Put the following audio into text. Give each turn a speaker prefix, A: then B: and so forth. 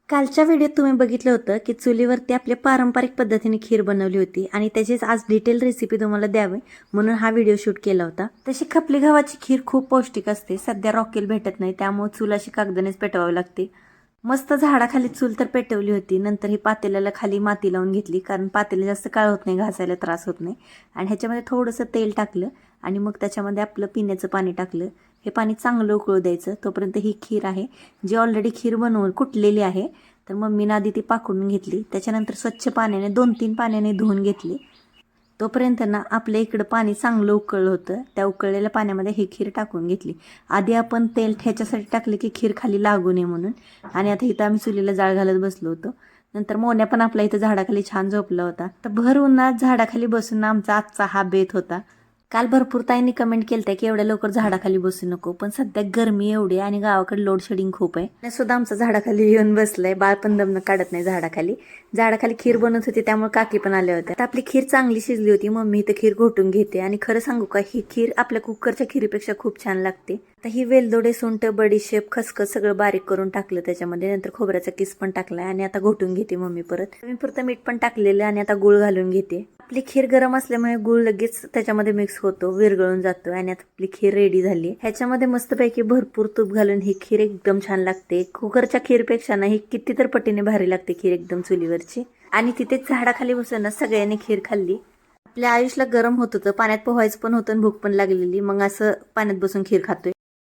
A: कालच्या व्हिडिओत तुम्ही बघितलं होतं की चुलीवरती आपल्या पारंपरिक पद्धतीने खीर बनवली होती आणि त्याचीच आज डिटेल रेसिपी तुम्हाला द्यावी म्हणून हा व्हिडिओ शूट केला होता। तशी खपली गव्हाची खीर खूप पौष्टिक असते। सध्या रॉकेल भेटत नाही त्यामुळे चूल अशी कागदानेच पेटवावी लागते। मस्त झाडाखाली चूल तर पेटवली होती। नंतर ही पातेल्याला खाली माती लावून घेतली कारण पातेलं जास्त काळ होत नाही, घासायला त्रास होत नाही। आणि ह्याच्यामध्ये थोडंसं तेल टाकलं आणि मग त्याच्यामध्ये आपलं पिण्याचं पाणी टाकलं। हे पाणी चांगलं उकळू द्यायचं। तोपर्यंत ही खीर आहे जी ऑलरेडी खीर बनवून कुटलेली आहे। तर मम्मीने आधी ती पाकडून घेतली, त्याच्यानंतर स्वच्छ पाण्याने 2-3 पाण्याने धुवून घेतली। तोपर्यंत ना आपल्या इकडं पाणी चांगलं उकळलं होतं। त्या उकळलेल्या पाण्यामध्ये ही खीर टाकून घेतली। आधी आपण तेल ह्याच्यासाठी टाकले की खीर खाली लागू नये म्हणून। आणि आता इथं आम्ही चुलीला जाळ घालत बसलो होतो। नंतर मोन्या पण आपल्या इथं झाडाखाली छान झोपला होता। तर भर उन्हात झाडाखाली बसून आमचा आजचा हा बेत होता। काल भरपूर ताईंनी कमेंट केलत्या की एवढ्या लवकर झाडाखाली बसू नको, पण सध्या गरमी एवढी आहे आणि गावाकडे लोड शेडिंग खूप आहे। आणि सुद्धा आमचा झाडाखाली येऊन बसलाय। बाळ पण दमनं काढत नाही झाडाखाली। झाडाखाली खीर बनवत होती त्यामुळे काकी पण आल्या होत्या। तर आपली खीर चांगली शिजली होती। मम्मी इथं खीर घोटून घेते आणि खरं सांगू का, ही खीर आपल्या कुकरच्या खीरीपेक्षा खूप छान लागते। आता ही वेलदोडे, सुंठ, बडीशेप, खसखस सगळं बारीक करून टाकलं त्याच्यामध्ये। नंतर खोबऱ्याचा किस पण टाकलाय आणि आता घोटून घेते मम्मी परत। मी पुरतं मीठ पण टाकलेलं आणि आता गुळ घालून घेते। आपली खीर गरम असल्यामुळे गुळ लगेच त्याच्यामध्ये मिक्स होतो, विरघळून जातो आणि आता आपली खीर रेडी झाली। ह्याच्यामध्ये मस्तपैकी भरपूर तूप घालून ही खीर एकदम छान लागते। कुकरच्या खीरपेक्षा ना ही किती तर पटीने भारी लागते खीर एकदम चुलीवरची। आणि तिथेच झाडाखाली बसून सगळ्यांनी खीर खाल्ली। आपल्या आयुषला गरम होत होतं, पाण्यात पोहायचं पण होतं आणि भूक पण लागलेली, मग असं पाण्यात बसून खीर खातोय।